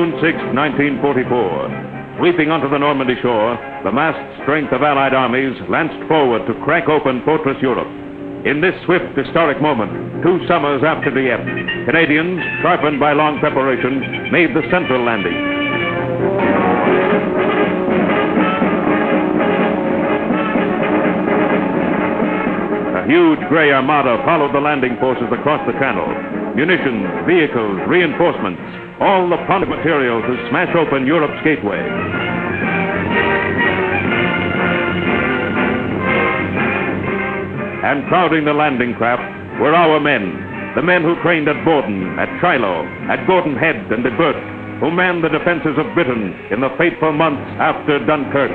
June 6, 1944. Sweeping onto the Normandy shore, the massed strength of Allied armies lanced forward to crack open Fortress Europe. In this swift, historic moment, 2 summers after Dieppe, Canadians, sharpened by long preparations, made the central landing. A huge gray armada followed the landing forces across the channel. Munitions, vehicles, reinforcements, all the pond material to smash open Europe's gateway. And crowding the landing craft were our men, the men who trained at Borden, at Shiloh, at Gordon Head and at Burt, who manned the defenses of Britain in the fateful months after Dunkirk.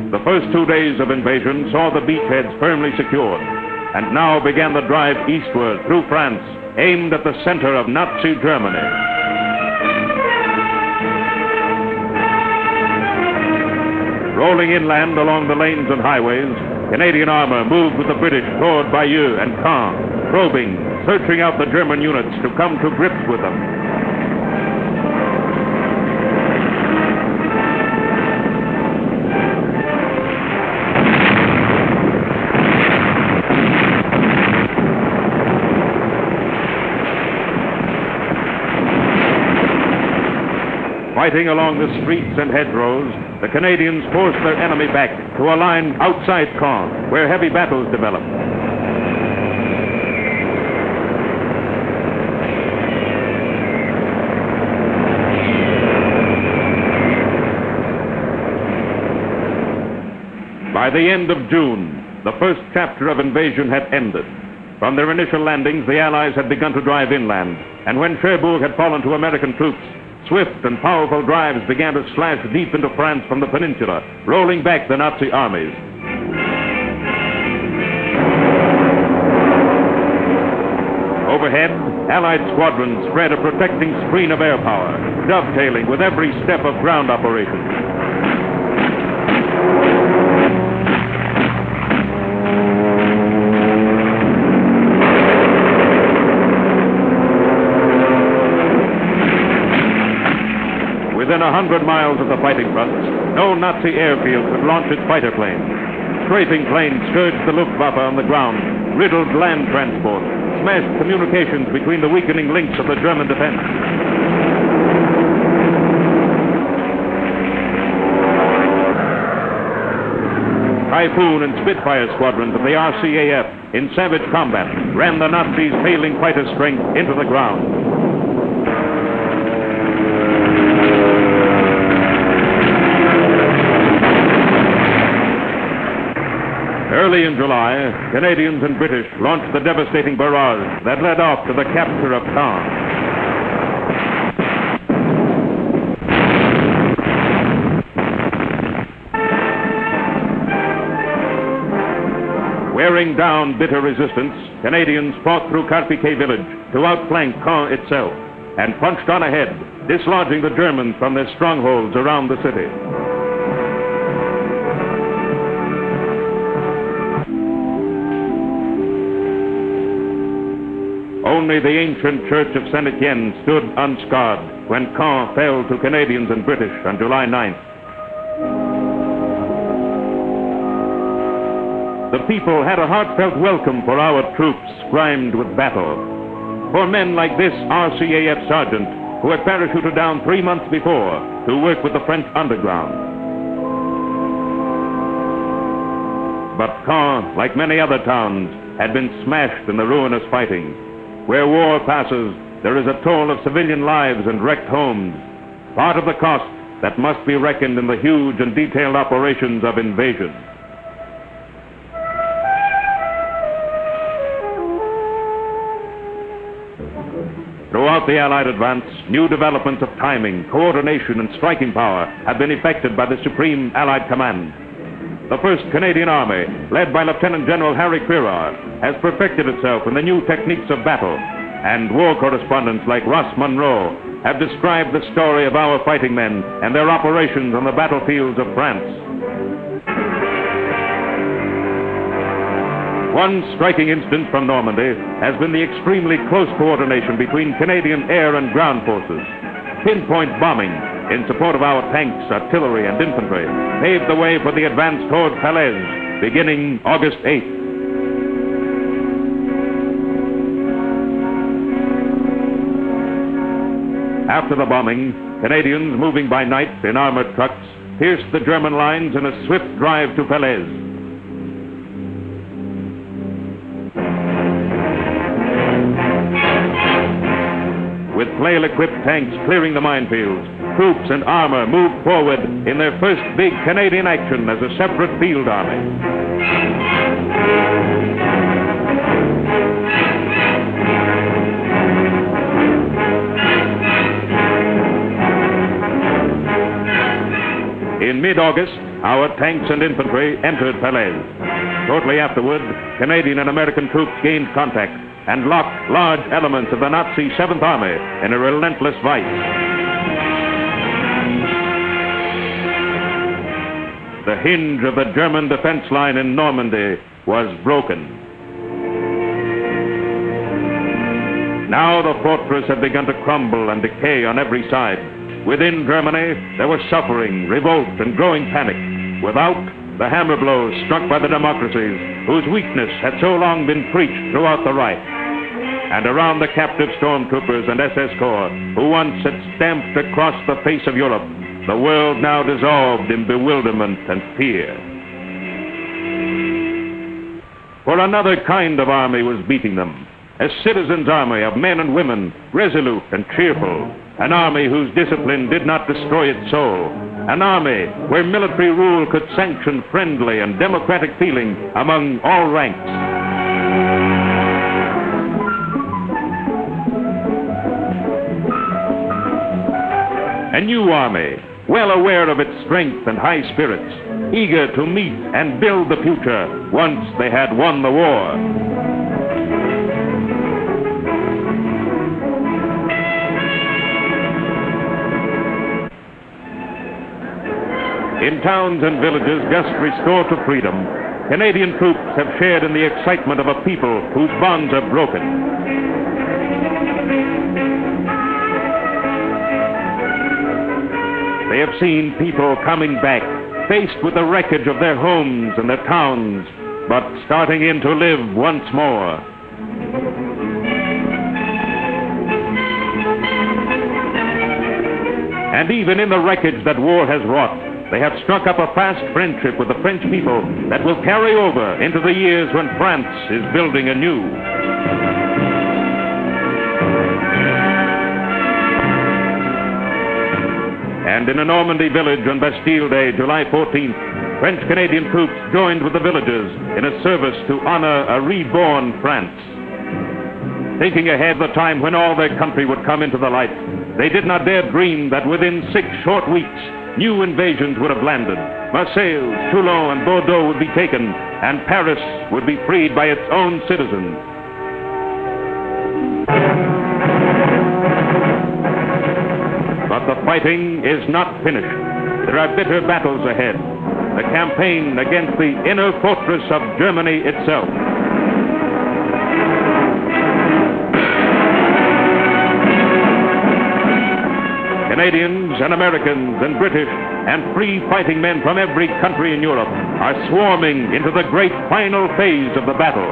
The first 2 days of invasion saw the beachheads firmly secured, and now began the drive eastward through France, aimed at the center of Nazi Germany. Rolling inland along the lanes and highways, Canadian armor moved with the British toward Bayeux and Caen, probing, searching out the German units to come to grips with them. Fighting along the streets and hedgerows, the Canadians forced their enemy back to a line outside Caen, where heavy battles developed. By the end of June, the first chapter of invasion had ended. From their initial landings, the Allies had begun to drive inland, and when Cherbourg had fallen to American troops, swift and powerful drives began to slash deep into France from the peninsula, rolling back the Nazi armies. Overhead, Allied squadrons spread a protecting screen of air power, dovetailing with every step of ground operations. Within 100 miles of the fighting fronts, no Nazi airfield could launch its fighter planes. Strafing planes scourged the Luftwaffe on the ground, riddled land transport, smashed communications between the weakening links of the German defense. Typhoon and Spitfire squadrons of the RCAF, in savage combat, ran the Nazis' failing fighter strength into the ground. Early in July, Canadians and British launched the devastating barrage that led off to the capture of Caen. Wearing down bitter resistance, Canadians fought through Carpiquet village to outflank Caen itself and punched on ahead, dislodging the Germans from their strongholds around the city. Only the ancient church of Saint-Étienne stood unscarred when Caen fell to Canadians and British on July 9th. The people had a heartfelt welcome for our troops grimed with battle. For men like this RCAF sergeant, who had parachuted down 3 months before to work with the French underground. But Caen, like many other towns, had been smashed in the ruinous fighting. Where war passes, there is a toll of civilian lives and wrecked homes, part of the cost that must be reckoned in the huge and detailed operations of invasion. Throughout the Allied advance, new developments of timing, coordination, and striking power have been effected by the Supreme Allied Command. The 1st Canadian Army, led by Lieutenant General Harry Crerar, has perfected itself in the new techniques of battle, and war correspondents like Ross Munro have described the story of our fighting men and their operations on the battlefields of France. One striking instance from Normandy has been the extremely close coordination between Canadian air and ground forces. Pinpoint bombing in support of our tanks, artillery, and infantry paved the way for the advance toward Falaise, beginning August 8th. After the bombing, Canadians moving by night in armored trucks pierced the German lines in a swift drive to Falaise. With flail-equipped tanks clearing the minefields, troops and armor moved forward in their first big Canadian action as a separate field army. In mid-August, our tanks and infantry entered Falaise. Shortly afterward, Canadian and American troops gained contact and locked large elements of the Nazi 7th Army in a relentless vice. The hinge of the German defense line in Normandy was broken. Now the fortress had begun to crumble and decay on every side. Within Germany, there was suffering, revolt, and growing panic. Without, the hammer blows struck by the democracies whose weakness had so long been preached throughout the Reich. And around the captive stormtroopers and SS Corps, who once had stamped across the face of Europe, the world now dissolved in bewilderment and fear. For another kind of army was beating them, a citizens' army of men and women, resolute and cheerful, an army whose discipline did not destroy its soul, an army where military rule could sanction friendly and democratic feeling among all ranks. A new army, well aware of its strength and high spirits, eager to meet and build the future once they had won the war. In towns and villages just restored to freedom, Canadian troops have shared in the excitement of a people whose bonds are broken. They have seen people coming back, faced with the wreckage of their homes and their towns, but starting in to live once more. And even in the wreckage that war has wrought, they have struck up a fast friendship with the French people that will carry over into the years when France is building anew. And in a Normandy village on Bastille Day, July 14th, French-Canadian troops joined with the villagers in a service to honor a reborn France. Thinking ahead the time when all their country would come into the light, they did not dare dream that within 6 short weeks, new invasions would have landed. Marseille, Toulon, and Bordeaux would be taken, and Paris would be freed by its own citizens. But the fighting is not finished. There are bitter battles ahead. The campaign against the inner fortress of Germany itself. Canadians and Americans and British and free fighting men from every country in Europe are swarming into the great final phase of the battle.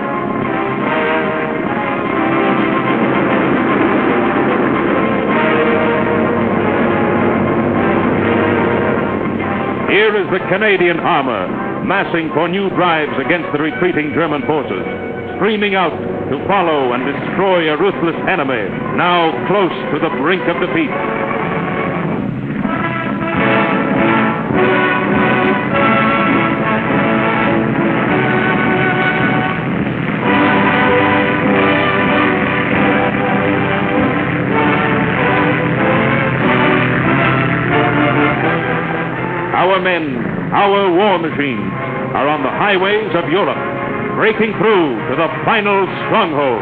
Here is the Canadian armor, massing for new drives against the retreating German forces, streaming out to follow and destroy a ruthless enemy, now close to the brink of defeat. Our men, our war machines, are on the highways of Europe, breaking through to the final stronghold.